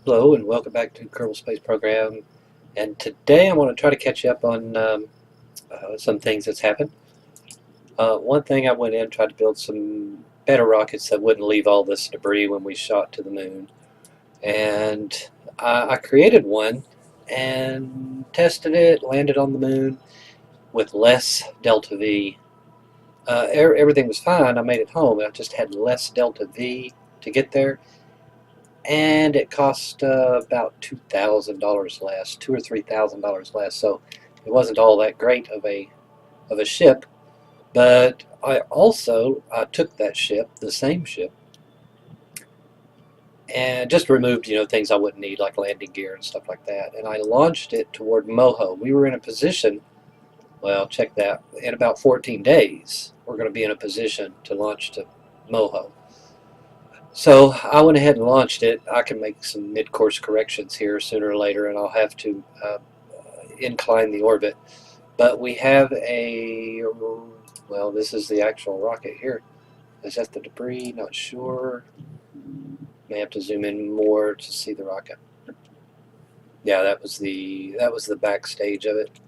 Hello and welcome back to Kerbal Space Program. And today I want to try to catch you up on some things that's happened. One thing, I went in and tried to build some better rockets that wouldn't leave all this debris when we shot to the moon. And I created one and tested it, landed on the moon with less delta V. Everything was fine. I made it home. I just had less delta V to get there. And it cost about $2,000 less, $2,000 or $3,000 less. So it wasn't all that great of a ship. But I took that ship, the same ship, and just removed things I wouldn't need like landing gear and stuff like that. And I launched it toward Moho. We were in a position. Well, check that. In about 14 days, we're going to be in a position to launch to Moho. So I went ahead and launched it. I can make some mid-course corrections here sooner or later, and I'll have to incline the orbit. But we have well, this is the actual rocket here. Is that the debris? Not sure. May have to zoom in more to see the rocket. Yeah, that was the backstage of it.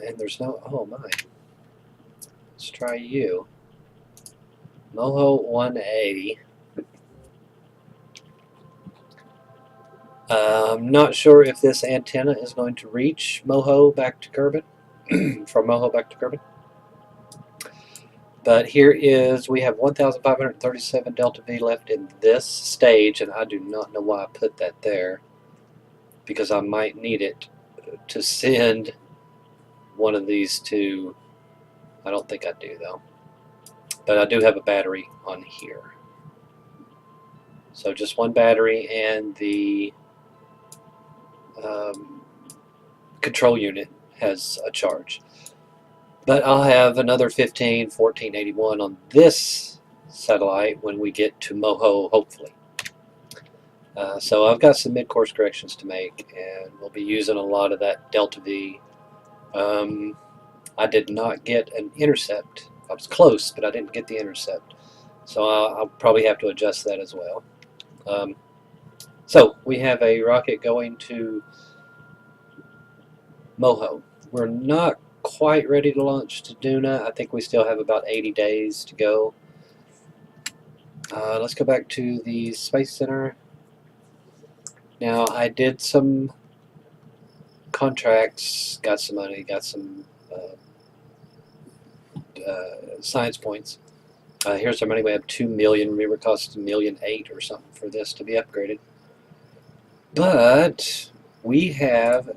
And there's no. Oh my. Let's try you. Moho 180. I'm not sure if this antenna is going to reach Moho back to Kerbin, from Moho back to Kerbin. But here is, we have 1,537 delta V left in this stage, and I do not know why I put that there, because I might need it to send one of these to, I don't think I do though, but I do have a battery on here. So just one battery, and the control unit has a charge. But I'll have another 1481 on this satellite when we get to Moho, hopefully. So I've got some mid-course corrections to make, and we'll be using a lot of that delta V. I did not get an intercept. I was close, but I didn't get the intercept. So I'll probably have to adjust that as well. So we have a rocket going to Moho. We're not quite ready to launch to Duna. I think we still have about 80 days to go. Let's go back to the Space Center. Now, I did some contracts, got some money, got some science points. Here's our money. We have 2 million. Remember, it costs $1.8 million or something for this to be upgraded. But we have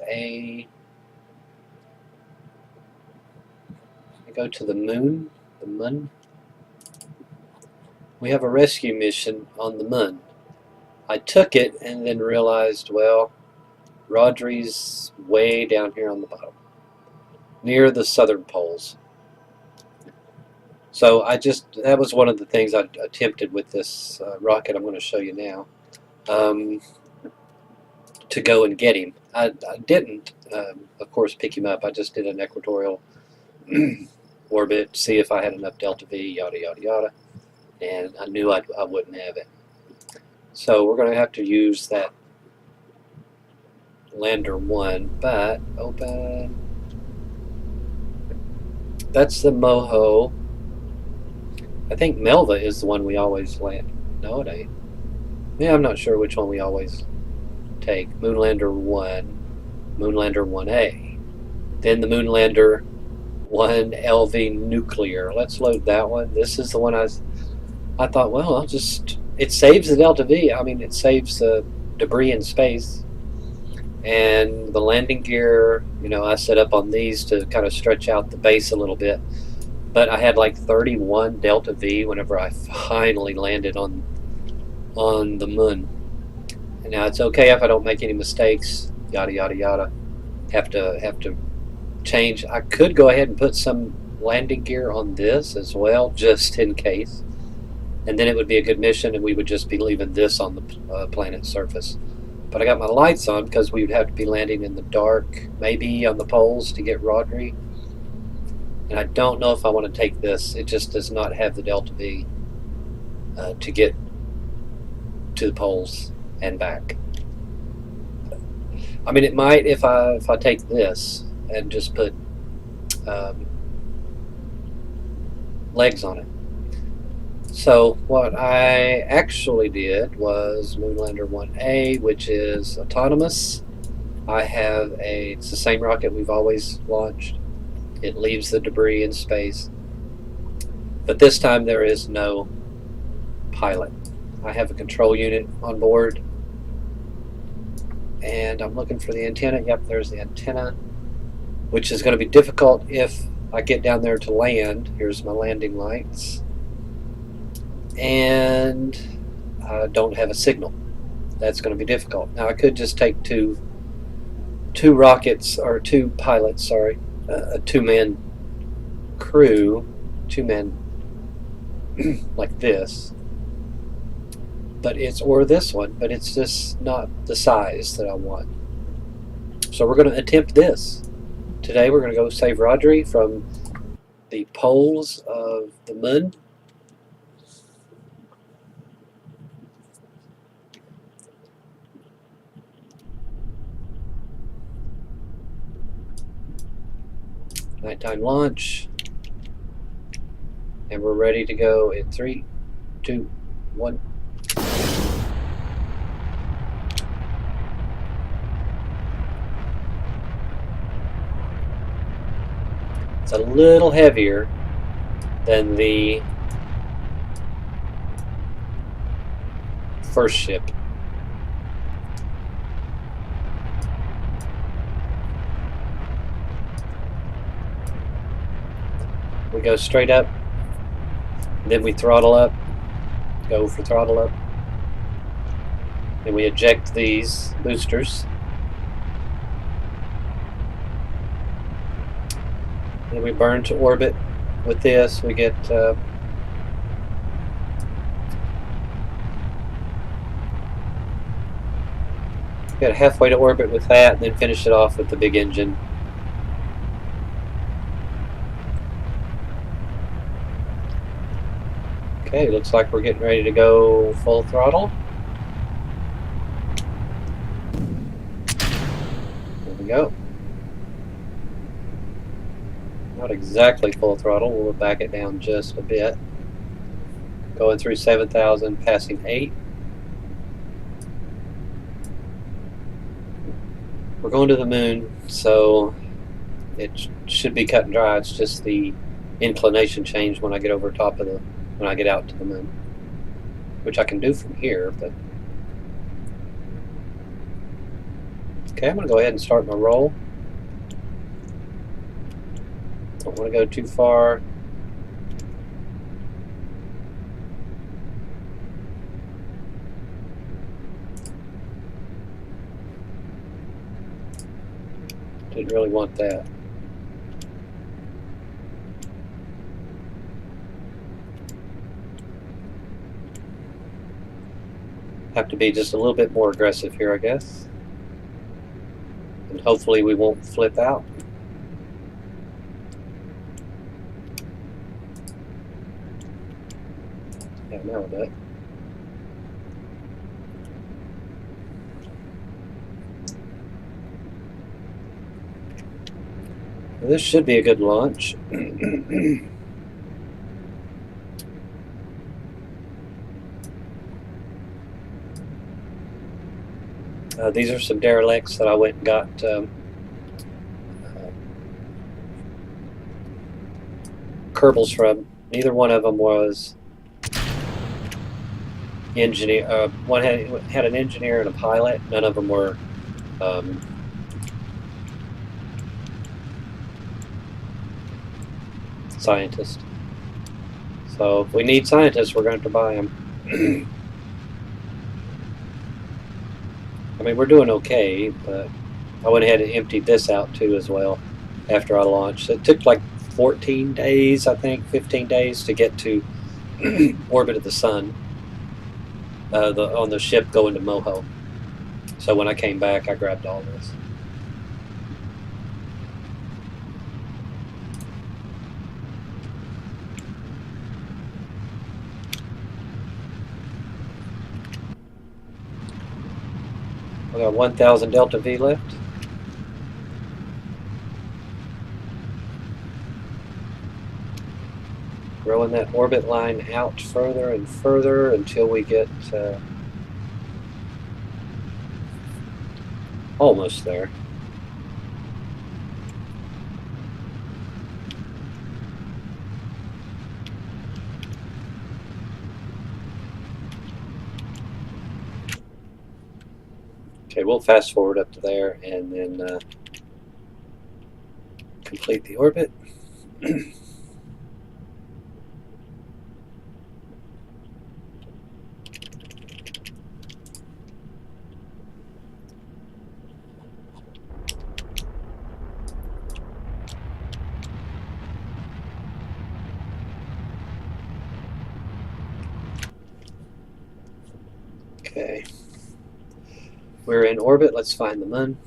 go to the moon. We have a rescue mission on the moon. I took it and then realized, well, Rodrie's way down here on the bottom, near the southern poles. So that was one of the things I attempted with this rocket I'm going to show you now, to go and get him. I didn't, of course, pick him up. I just did an equatorial orbit, see if I had enough delta V, yada yada yada, and I knew I wouldn't have it. So we're going to have to use that lander 1, but open. That's the Moho. I think Melva is the one we always land. No, it ain't. Yeah, I'm not sure which one we always take. Moonlander 1, Moonlander 1A, then the Moonlander 1 LV nuclear. Let's load that one. This is the one I thought, well, it saves the delta V. I mean, it saves the debris in space. And the landing gear, I set up on these to kind of stretch out the base a little bit. But I had like 31 delta V whenever I finally landed on the moon. And now it's okay if I don't make any mistakes, yada yada yada. Have to change. I could go ahead and put some landing gear on this as well, just in case, and then it would be a good mission, and we would just be leaving this on the planet's surface. But I got my lights on because we would have to be landing in the dark, maybe on the poles to get Rodrie. And I don't know if I want to take this. It just does not have the delta V to get to the poles and back. I mean, it might if I take this and just put legs on it. So what I actually did was Moonlander 1A, which is autonomous. I have it's the same rocket we've always launched. It leaves the debris in space. But this time there is no pilot. I have a control unit on board. And I'm looking for the antenna. Yep, there's the antenna, which is going to be difficult if I get down there to land. Here's my landing lights. And I don't have a signal. That's going to be difficult. Now I could just take two rockets, or two pilots, sorry, a two-man crew, two-man like this. But or this one, but it's just not the size that I want. So we're going to attempt this. Today we're going to go save Rodrie from the poles of the moon. Nighttime launch. And we're ready to go in 3, 2, 1. It's a little heavier than the first ship. We go straight up, then we throttle up, go for throttle up, then we eject these boosters. Then we burn to orbit. With this, we get halfway to orbit with that, and then finish it off with the big engine. Okay, looks like we're getting ready to go full throttle. There we go. Not exactly full throttle, we'll back it down just a bit. Going through 7,000, passing 8. We're going to the moon, so it should be cut and dry. It's just the inclination change when I get over top of when I get out to the moon, which I can do from here, but okay, I'm going to go ahead and start my roll. Don't want to go too far. Didn't really want that. Have to be just a little bit more aggressive here, I guess. And hopefully we won't flip out. Yeah, now we're done. This should be a good launch. These are some derelicts that I went and got Kerbals from. Neither one of them was engineer. One had an engineer and a pilot. None of them were scientists. So if we need scientists, we're going to have to buy them. I mean, we're doing okay, but I went ahead and emptied this out too as well after I launched. It took like 14 days, I think, 15 days to get to orbit of the sun on the ship going to Moho. So when I came back, I grabbed all this. We got 1,000 delta V left. Growing that orbit line out further and further until we get almost there. Okay, we'll fast forward up to there and then complete the orbit. Okay. We're in orbit. Let's find the moon.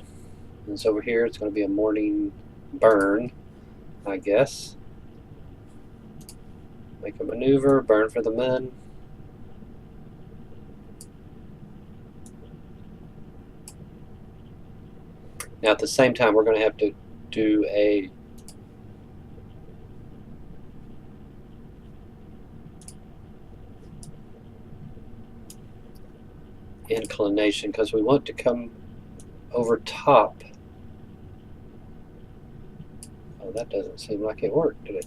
And it's over here. It's going to be a morning burn, I guess. Make a maneuver, burn for the moon. Now at the same time, we're going to have to do a inclination because we want to come over top. Oh, that doesn't seem like it worked, did it?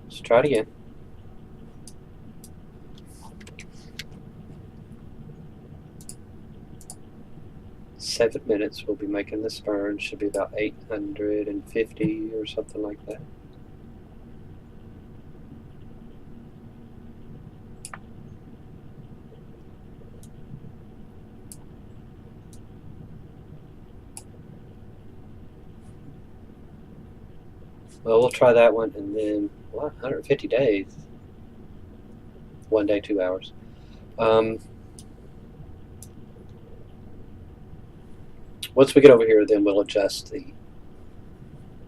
Let's try it again. Seven minutes we'll be making this burn. Should be about 850 or something like that. Well, we'll try that one, and then 150 days. 1 day, 2 hours. Once we get over here, then we'll adjust the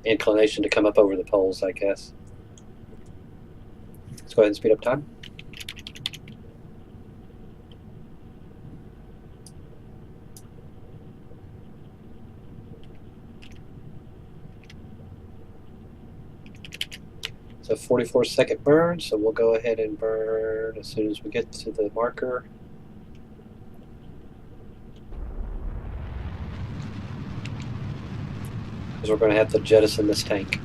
inclination to come up over the poles, I guess. Let's go ahead and speed up time. It's a 44-second burn, so we'll go ahead and burn as soon as we get to the marker. Because we're going to have to jettison this tank.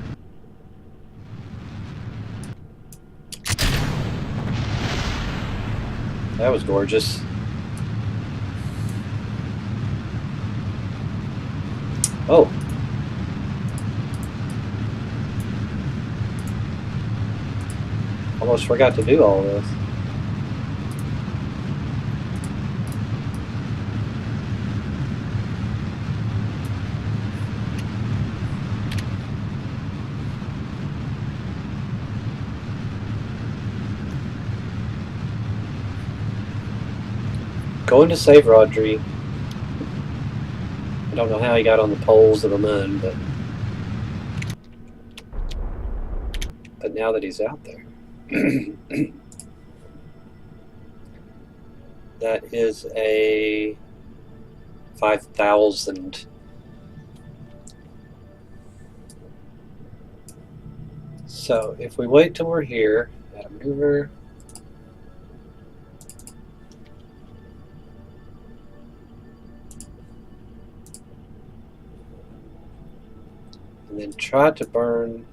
That was gorgeous. Oh. Almost forgot to do all this. Going to save Rodrie. I don't know how he got on the poles of the moon, but now that he's out there. That is a 5,000. So if we wait till we're here, add a maneuver. And then try to burn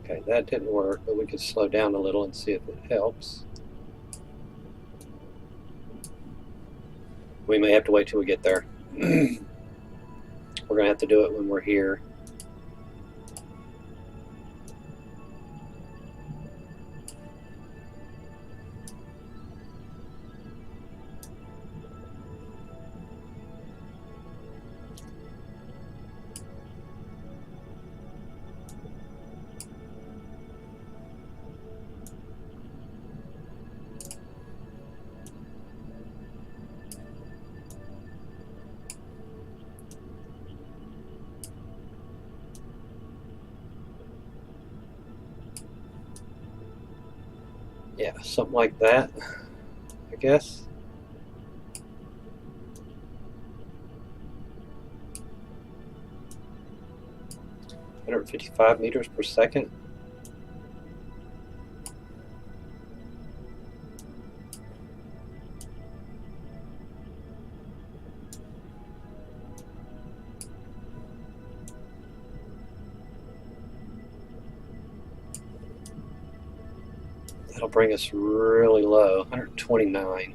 okay, that didn't work, but we could slow down a little and see if it helps. We may have to wait till we get there. We're going to have to do it when we're here. Yeah, something like that, I guess. $155 meters per second. That'll bring us really low, 129.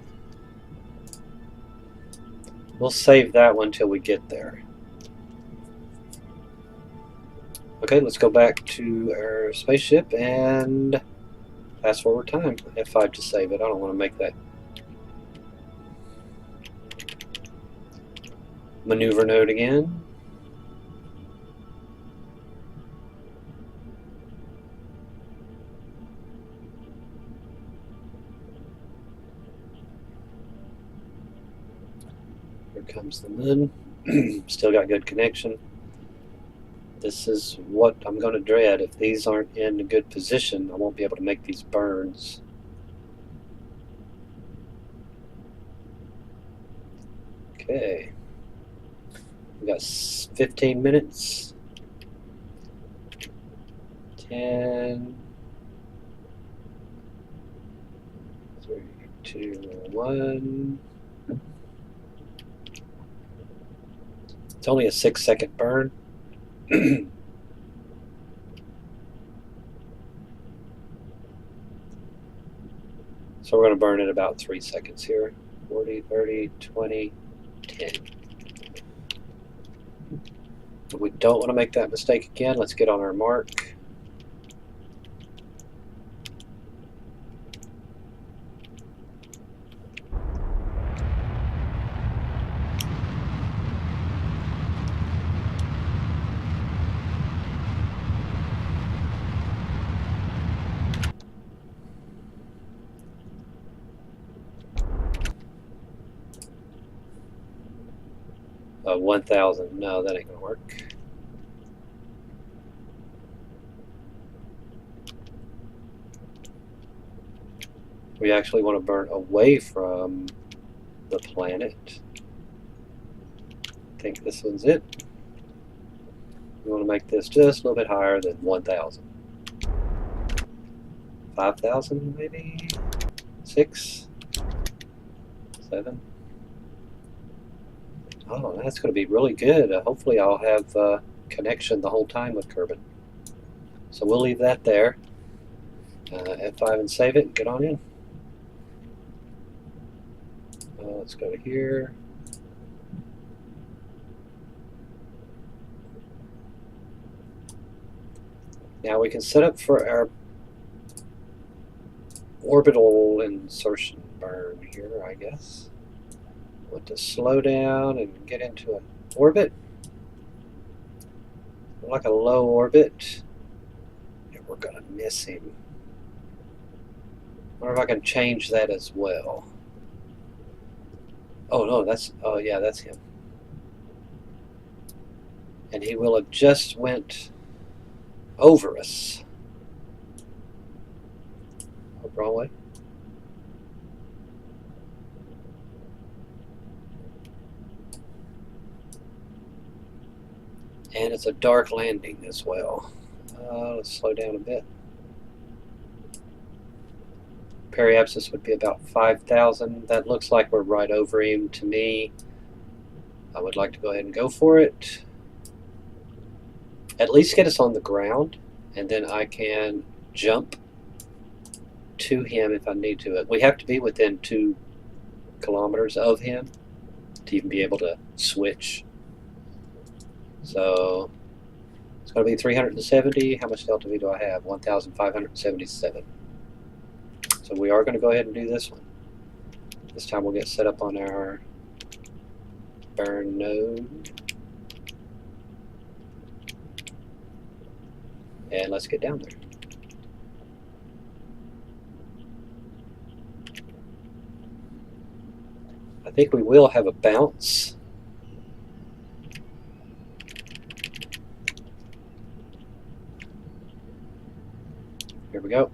We'll save that one till we get there. Okay, let's go back to our spaceship and fast forward time. F5 to save it. I don't want to make that maneuver node again. Here comes the moon. Still got good connection. This is what I'm going to dread. If these aren't in a good position, I won't be able to make these burns. Okay. We got 15 minutes. 10, 3, 2, 1. It's only a 6-second burn. So we're going to burn in about 3 seconds here. 40, 30, 20, 10. We don't want to make that mistake again. Let's get on our mark. Oh, 1,000. No, that ain't going to work. We actually want to burn away from the planet. I think this one's it. We want to make this just a little bit higher than 1,000. 5,000 maybe? 6? 7? Oh, that's going to be really good. Hopefully I'll have connection the whole time with Kerbal. So we'll leave that there. F5 and save it and get on in. Let's go to here. Now we can set up for our orbital insertion burn here, I guess. Want to slow down and get into an orbit. Like a low orbit. And we're going to miss him. I wonder if I can change that as well. Oh no, oh yeah, that's him. And he will have just went over us. Oh, wrong way. And it's a dark landing as well. Let's slow down a bit. Periapsis would be about 5,000. That looks like we're right over him to me. I would like to go ahead and go for it. At least get us on the ground, and then I can jump to him if I need to. We have to be within 2 kilometers of him to even be able to switch. So it's going to be 370. How much delta V do I have? 1,577. So we are going to go ahead and do this one. This time we'll get set up on our burn node. And let's get down there. I think we will have a bounce. Here we go.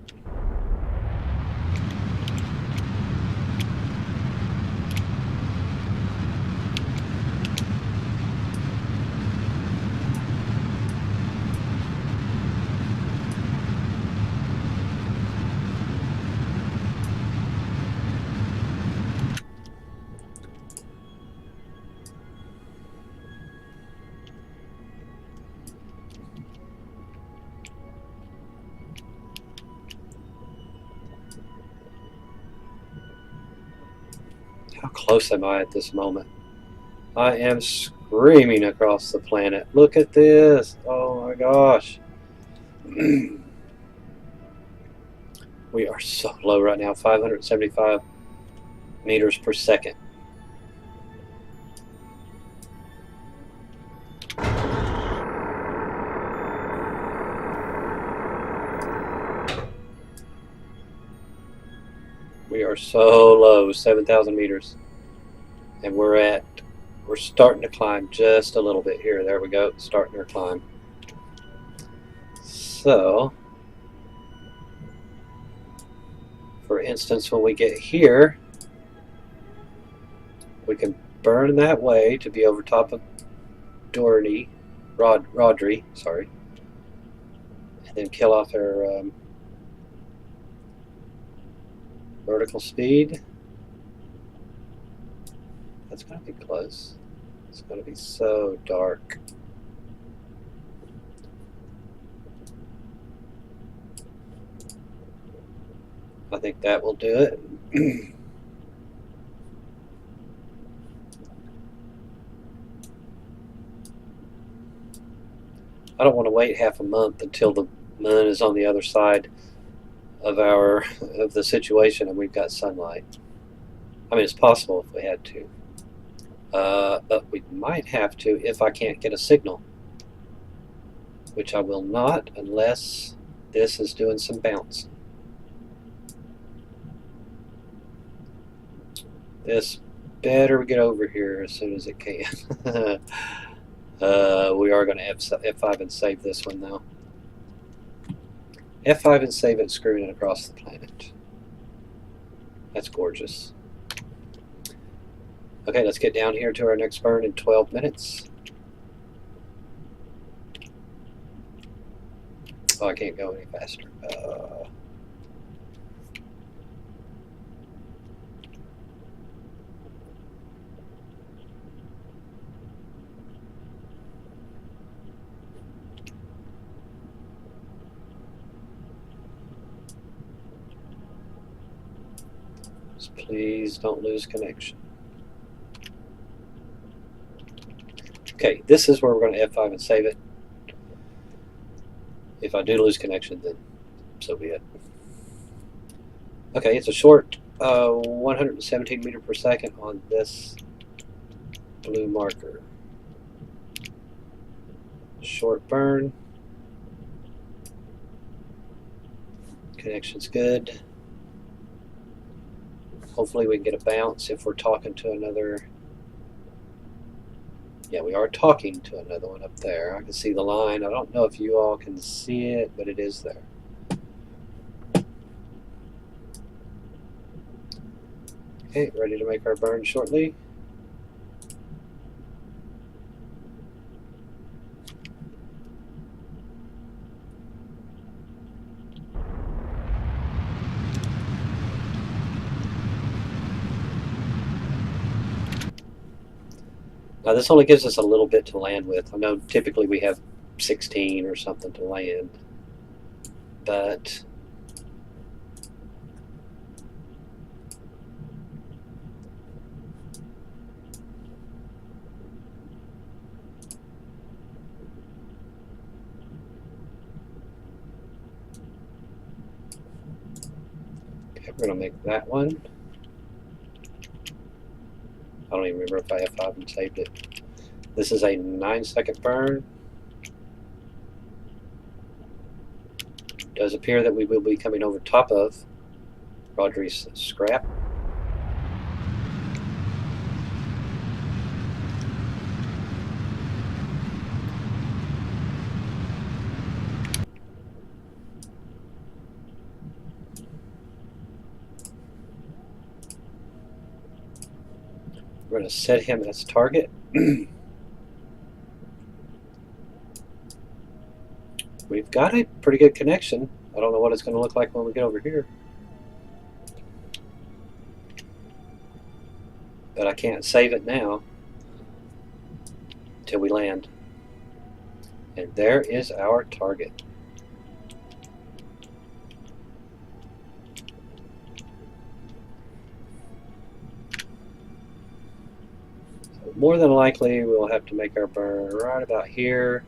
How close am I at this moment? I am screaming across the planet. Look at this. Oh my gosh. We are so low right now. 575 meters per second. We are so low, 7,000 meters. And we're starting to climb just a little bit here. There we go, starting our climb. So, for instance, when we get here, we can burn that way to be over top of Rodrie, sorry, and then kill off our vertical speed. That's going to be close. It's going to be so dark. I think that will do it. I don't want to wait half a month until the moon is on the other side of the situation and we've got sunlight. I mean, it's possible if we had to. But we might have to if I can't get a signal, which I will not unless this is doing some bounce. This better get over here as soon as it can. We are going to F5 and save this one though. F5 and save it, screwing it across the planet. That's gorgeous. Okay, let's get down here to our next burn in 12 minutes. Oh, I can't go any faster. Just please don't lose connection. Okay, this is where we're going to F5 and save it. If I do lose connection, then so be it. Okay, it's a short 117 meter per second on this blue marker. Short burn. Connection's good. Hopefully we can get a bounce if we're talking to another. Yeah, we are talking to another one up there. I can see the line. I don't know if you all can see it, but it is there. Okay, ready to make our burn shortly. Now this only gives us a little bit to land with. I know typically we have 16 or something to land, but okay, we're going to make that one. I don't even remember if I F5 and saved it. This is a 9-second burn. It does appear that we will be coming over top of Rodrie's scrap. We're going to set him as target. We've got a pretty good connection. I don't know what it's going to look like when we get over here. But I can't save it now until we land. And there is our target. more than likely we'll have to make our burn right about here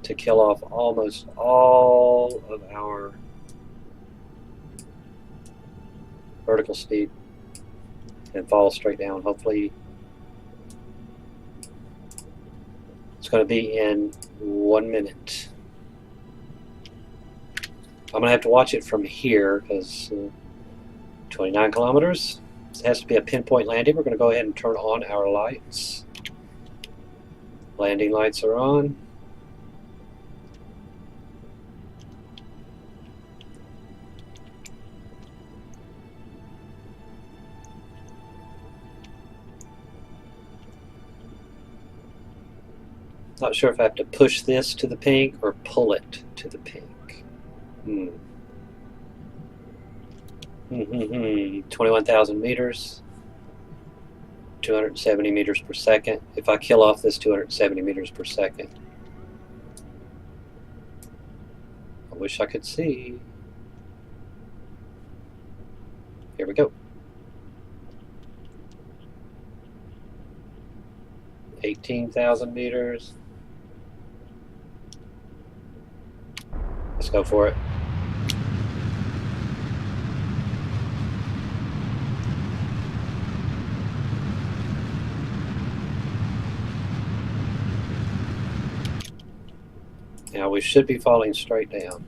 to kill off almost all of our vertical speed and fall straight down. Hopefully it's going to be in 1 minute. I'm going to have to watch it from here because 29 kilometers. It has to be a pinpoint landing. We're going to go ahead and turn on our lights. Landing lights are on. Not sure if I have to push this to the pink or pull it to the pink. 21,000 meters, 270 meters per second. If I kill off this 270 meters per second, I wish I could see. Here we go. 18,000 meters. Let's go for it. Now we should be falling straight down.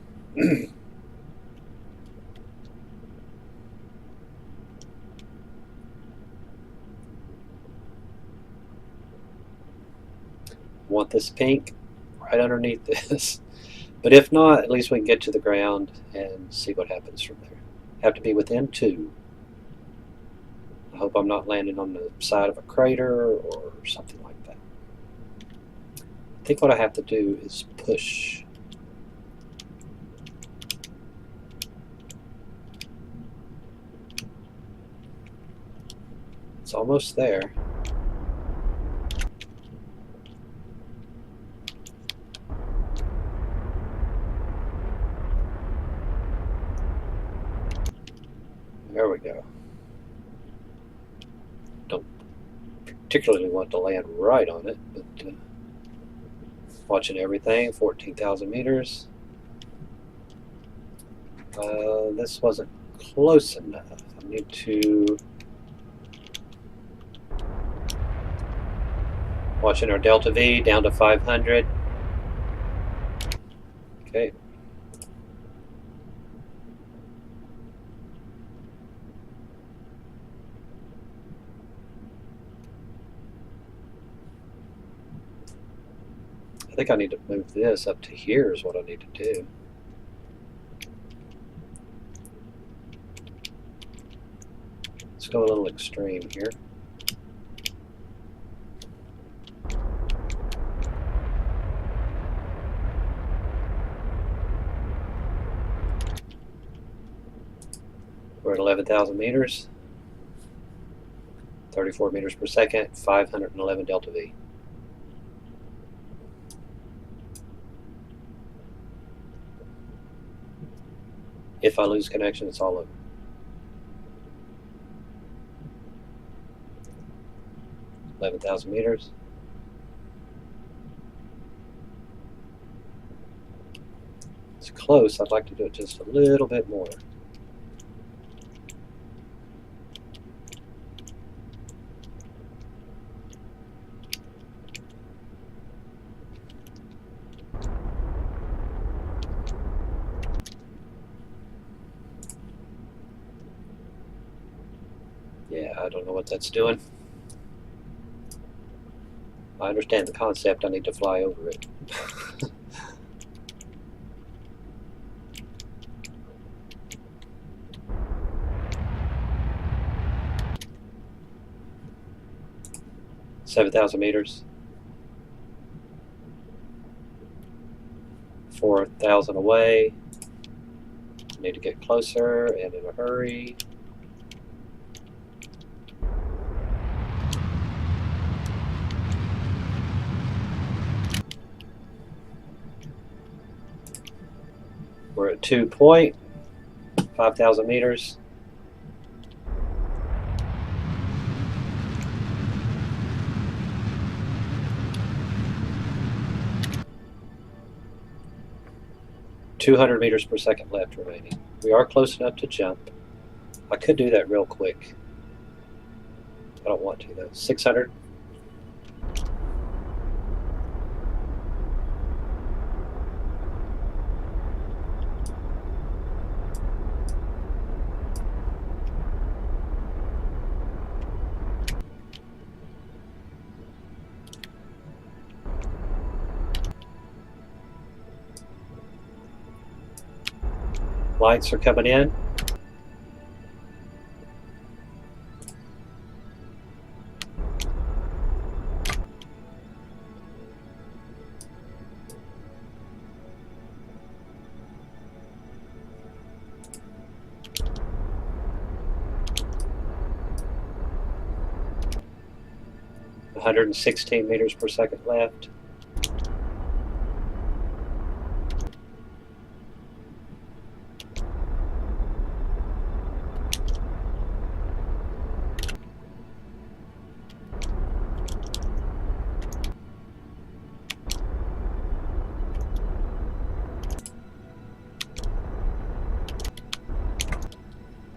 Want this pink right underneath this. But if not, at least we can get to the ground and see what happens from there. Have to be within 2. I hope I'm not landing on the side of a crater or something like that. I think what I have to do is push. It's almost there. There we go. Don't particularly want to land right on it, but watching everything. 14,000 meters. This wasn't close enough. I need to... Watching our delta V down to 500. Okay. I think I need to move this up to here is what I need to do. Let's go a little extreme here. We're at 11,000 meters, 34 meters per second, 511 delta V. If I lose connection, it's all over. $11,000 meters. It's close. I'd like to do it just a little bit more. Yeah, I don't know what that's doing. I understand the concept. I need to fly over it. $7,000 meters. 4,000 away. Need to get closer and in a hurry. We're at 2 point, 5,000 meters. 200 meters per second left remaining. We are close enough to jump. I could do that real quick. I don't want to though. 600. Lights are coming in. $116 meters per second left.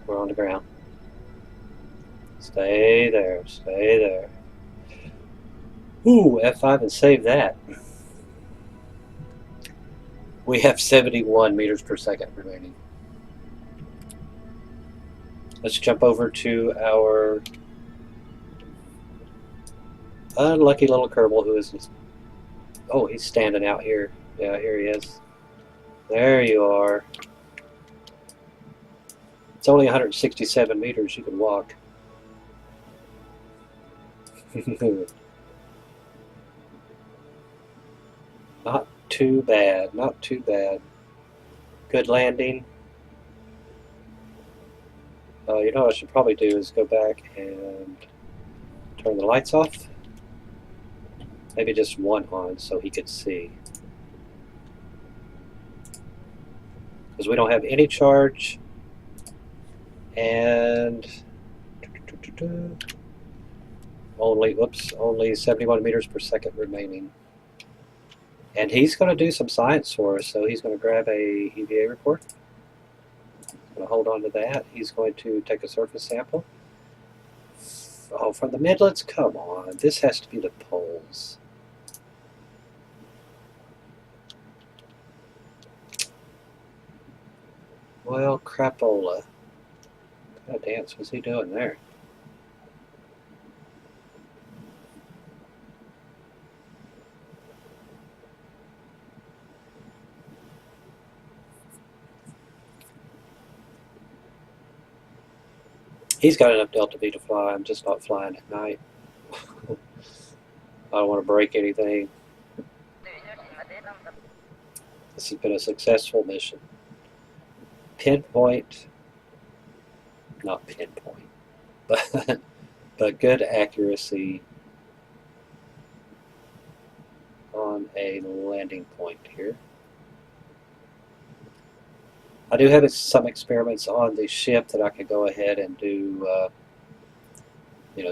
We're on the ground. Stay there, stay there. Ooh, F5 and save that. We have 71 meters per second remaining. Let's jump over to our unlucky little Kerbal who is... Oh, he's standing out here. Yeah, here he is. There you are. It's only 167 meters you can walk. Not too bad, not too bad. Good landing. You know what I should probably do is go back and turn the lights off. Maybe just one on so he could see. Because we don't have any charge. And only 71 meters per second remaining. And he's going to do some science for us, so he's going to grab a EVA report. He's going to hold on to that. He's going to take a surface sample. Oh, from the Midlands? Come on. This has to be the poles. Well, crapola. What kind of dance was he doing there? He's got enough Delta V to fly. I'm just not flying at night. I don't want to break anything. This has been a successful mission. Pinpoint, not pinpoint, but good accuracy on a landing point here. I do have some experiments on the ship that I could go ahead and do,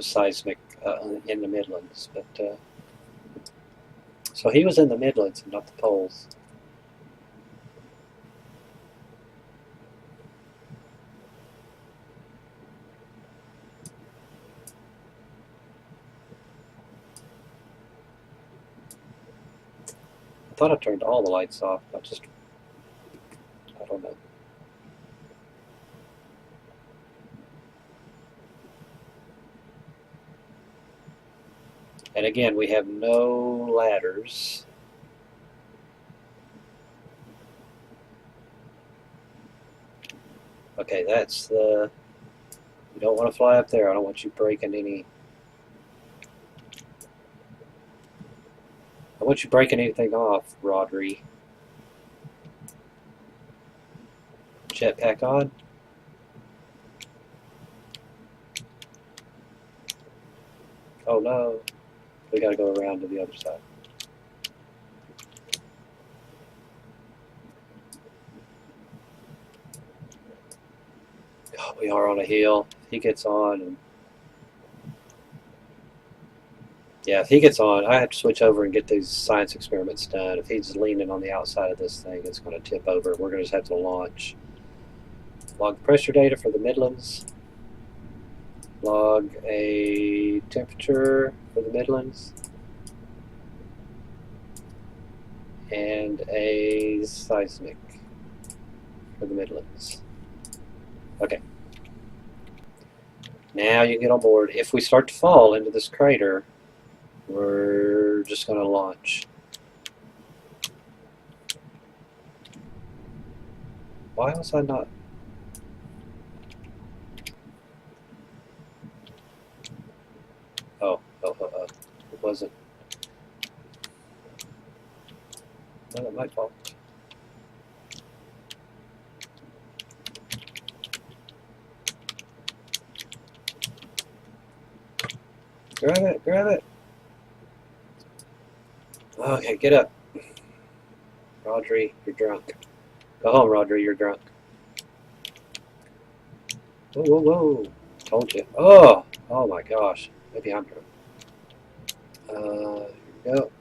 seismic in the Midlands. But so he was in the Midlands and not the poles. I thought I turned all the lights off. I don't know. And again, we have no ladders. Okay, that's the... You don't want to fly up there. I don't want you breaking any... I want you breaking anything off, Rodrie. Jetpack on. Oh no. We gotta go around to the other side. Oh, we are on a hill. He gets on and Yeah, if he gets on, I have to switch over and get these science experiments done. If he's leaning on the outside of this thing, it's going to tip over. We're going to just have to launch. Log pressure data for the Midlands. Log a temperature for the Midlands. And a seismic for the Midlands. Okay. Now you can get on board. If we start to fall into this crater, we're just going to launch. Why was I not? Oh, it wasn't. Well, it might fall. Grab it, grab it. Okay, get up. Rodrie, you're drunk. Go home, Rodrie, you're drunk. Whoa, whoa, whoa. Told you. Oh my gosh. Maybe I'm drunk. Here we go.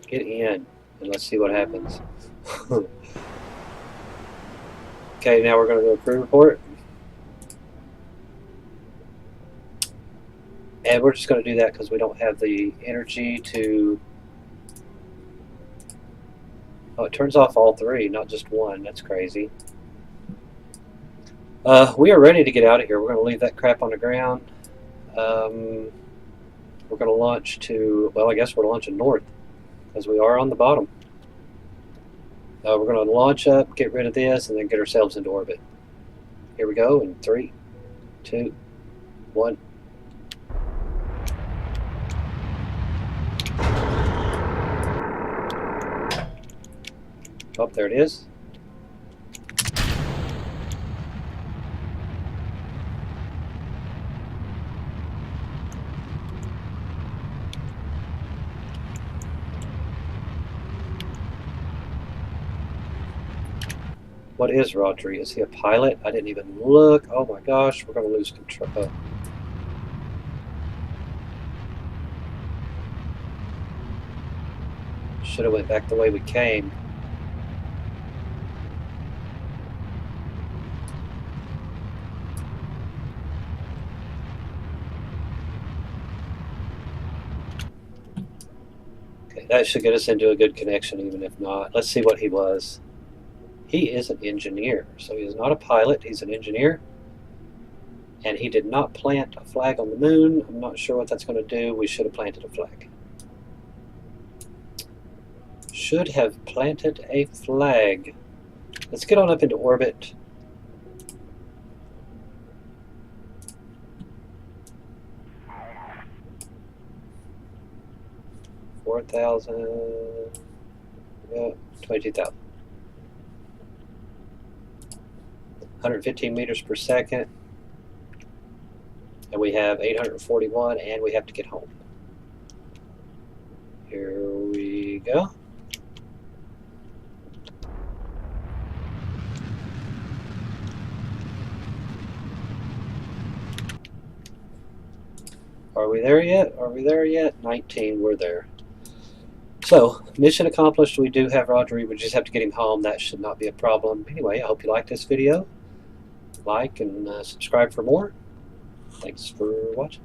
Get in, and let's see what happens. Okay, now we're going to do a crew report. And we're just going to do that because we don't have the energy to... Oh, it turns off all three, not just one. That's crazy. We are ready to get out of here. We're going to leave that crap on the ground. We're going to launch to... Well, I guess we're launching north because we are on the bottom. We're going to launch up, get rid of this, and then get ourselves into orbit. Here we go in 3, 2, 1. Oh, there it is. What is Rodrie? Is he a pilot? I didn't even look. Oh my gosh, we're going to lose control. Oh. Should have went back the way we came. Okay, that should get us into a good connection, even if not. Let's see what he was. He is an engineer, so he is not a pilot, he's an engineer. And he did not plant a flag on the moon. I'm not sure what that's going to do. We should have planted a flag. Should have planted a flag. Let's get on up into orbit. $4,000. Yeah, 22,000. 115 meters per second. And we have 841, and we have to get home. Here we go. Are we there yet? Are we there yet? 19, we're there. So, mission accomplished. We do have Rodrie. We just have to get him home. That should not be a problem. Anyway, I hope you liked this video. Like and subscribe for more. Thanks for watching.